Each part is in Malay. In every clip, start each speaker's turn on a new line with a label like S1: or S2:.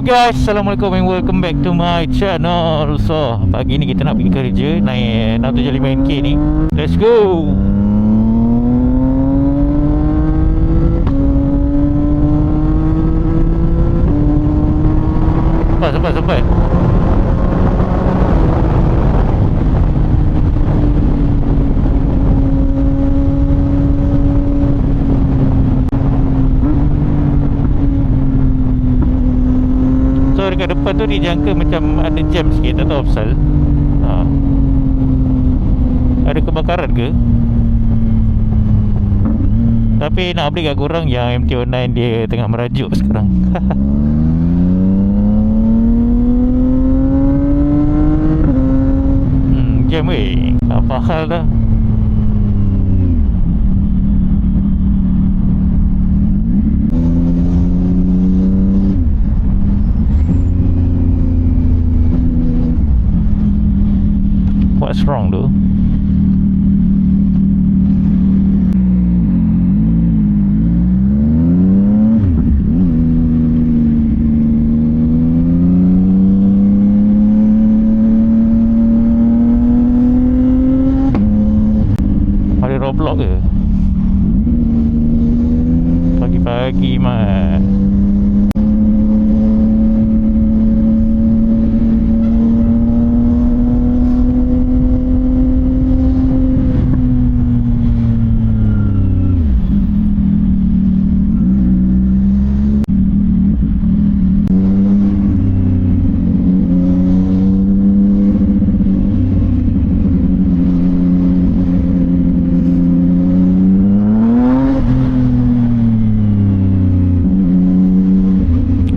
S1: up guys, Assalamualaikum and welcome back to my channel. So, pagi ni kita nak pergi kerja naik 675NK ni. Let's go. Sampai. So dekat depan tu dijangka macam ada jam sikit, tak tahu pasal. Ada kebakaran ke? Tapi nak update kat korang yang MT-09 dia tengah merajuk sekarang. Jam weh, apa hal dah. What's wrong though? Ada roadblock ke? Pagi-pagi mah.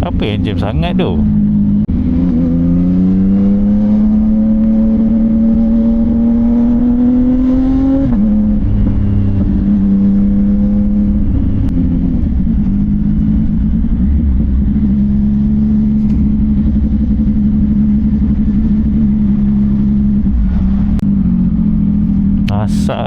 S1: Apa yang jam sangat tu? Masak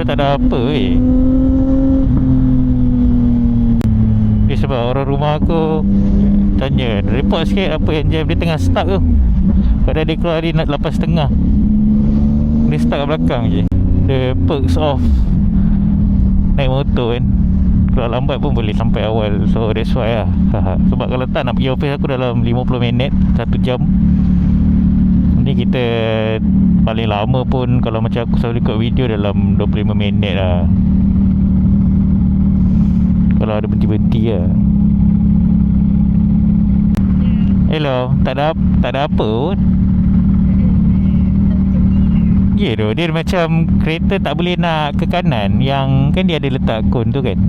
S1: tak ada apa weh. Dia sebab orang rumah aku tanya, report sikit apa yang jam dia tengah stuck tu. Padahal dia keluar hari nak 8.30. Dia stuck kat belakang je. The perks of naik motor kan, kalau lambat pun boleh sampai awal. So that's why lah. Sebab kalau tak nak pergi office aku dalam 50 minit, 1 jam. Ni kita paling lama pun kalau macam aku selalu record video dalam 25 minit lah, kalau ada berhenti-berhenti lah. Hello, tak ada apa pun. Ya tu, dia macam kereta tak boleh nak ke kanan. Yang kan dia ada letak kon tu kan.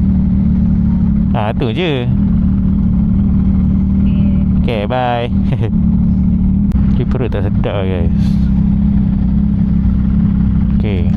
S1: Tu je. Okay, bye. Perut tak sedap guys. Okay.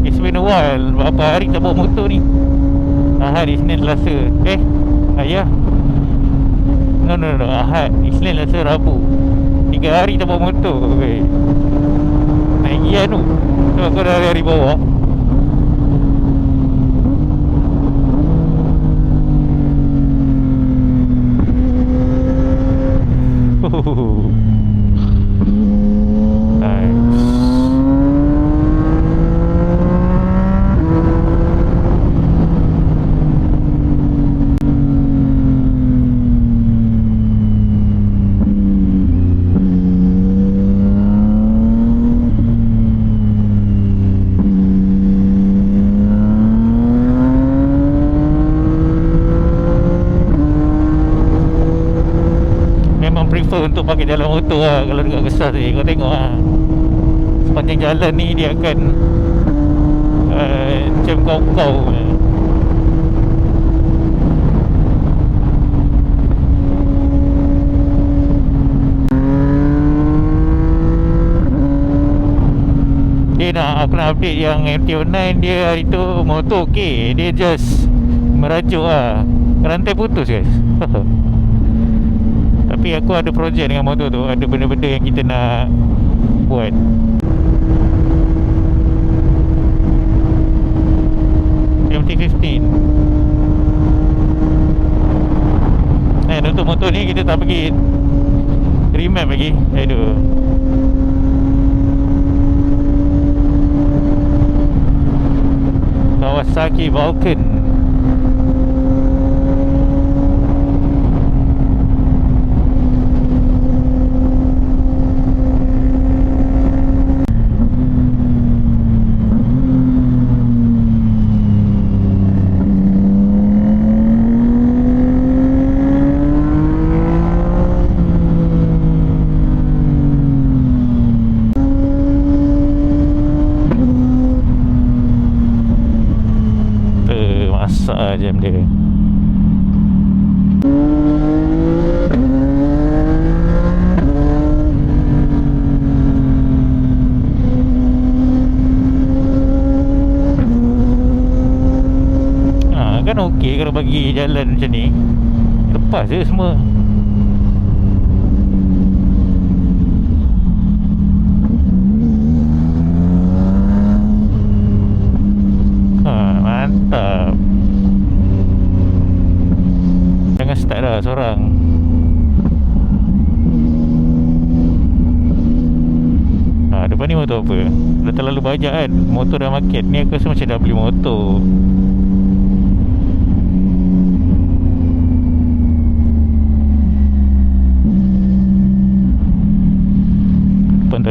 S1: It's been a while. Berapa hari tak bawa motor ni? Ahad, Isnin, Selasa. Ya. No. Ahad, Isnin, Selasa, Rabu. 3 hari tak bawa motor. Naik gian tu. Sebab kau dah hari bawa. prefer untuk pakai jalan motor lah. Kalau dekat besar ni kau tengok lah, sepanjang jalan ni dia akan macam kau-kau. Aku nak update yang MT-09 dia hari tu motor okey, dia just merajuk lah, rantai putus guys. Tapi aku ada projek dengan motor tu, ada benda-benda yang kita nak buat. MT-15 untuk motor ni kita tak pergi remap lagi. Aduh, Kawasaki Vulcan. Masak jam dia. Kan okey kalau bagi jalan macam ni, lepas je semua. Mantap. Jangan start dah seorang. Depan ni motor apa? Dah terlalu banyak kan motor dah market. Ni aku rasa macam dah beli motor. Depan tu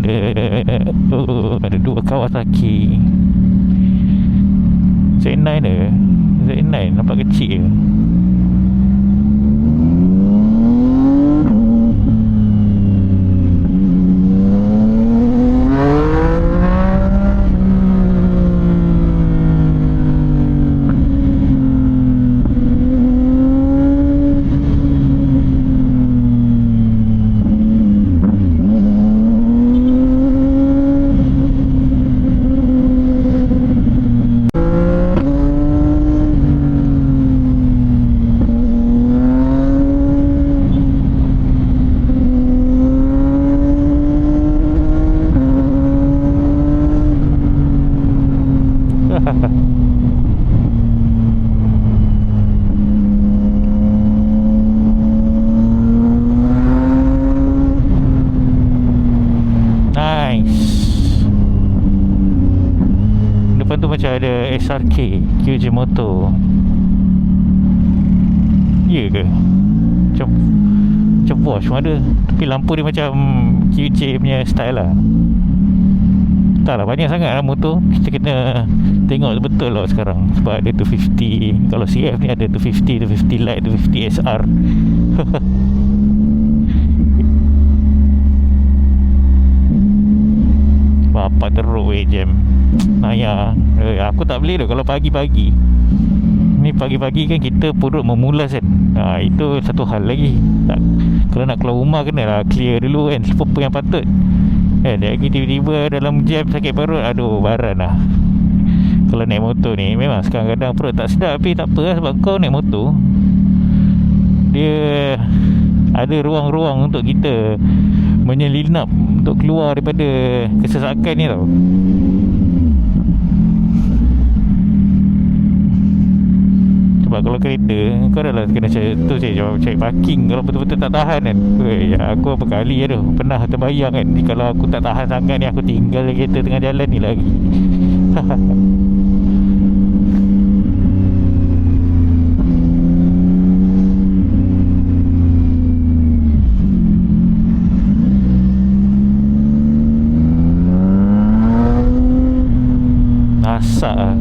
S1: ada dua Kawasaki Z9 dia. Z9 nampak kecil je. Depan tu macam ada SRK QJ Motor. Ya ke? Macam Bosch pun ada. Tapi lampu dia macam QJ punya style lah. Tak lah, banyak sangat lah motor. Kita kena tengok betul lah sekarang. Sebab ada 250. Kalau CF ni ada 250, 250 Lite, 250 SR. Bapak teruk jam. Naya. Aku tak boleh tu kalau pagi-pagi. Ni pagi-pagi kan kita perut memulas kan. Itu satu hal lagi. Kalau nak keluar rumah kena lah clear dulu kan, apa yang patut. Lagi tiba-tiba dalam jam sakit perut. Aduh, baran lah. Kalau naik motor ni memang kadang-kadang perut tak sedap. Tapi tak apa lah, sebab kau naik motor, dia ada ruang-ruang untuk kita menyelinap, untuk keluar daripada kesesakan ni tau. Sebab kalau kereta kau dah lah kena cari parking. Kalau betul-betul tak tahan kan. Aku berapa kali tu pernah terbayang kan, kalau aku tak tahan sangat ni, aku tinggal kereta tengah jalan ni lagi. Asak lah.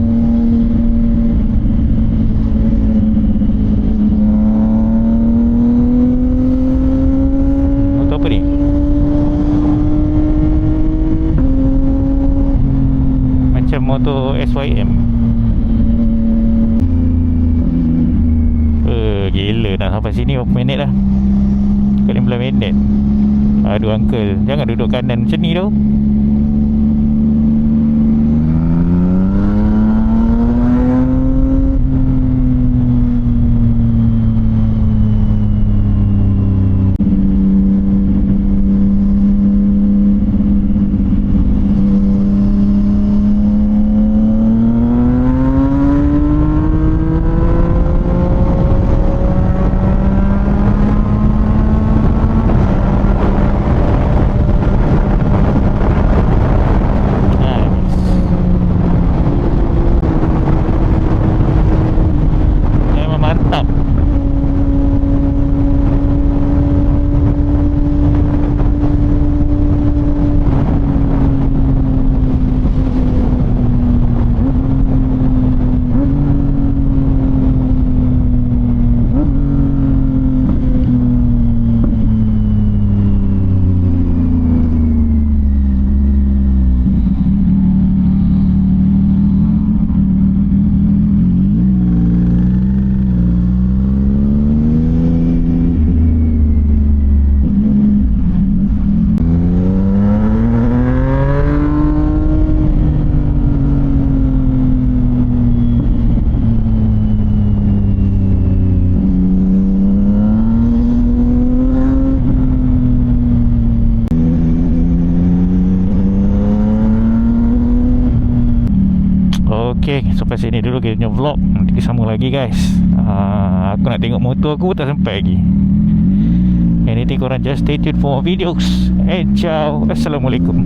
S1: Gila, nak sampai sini berapa minit dah? 15 minit. Aduh uncle, jangan duduk kanan macam ni tau. Okay, sampai sini dulu kita punya vlog. Nanti kita sambung lagi guys. Aku nak tengok motor aku tak sampai lagi. Anything korang just stay tuned for more videos. And ciao. Assalamualaikum.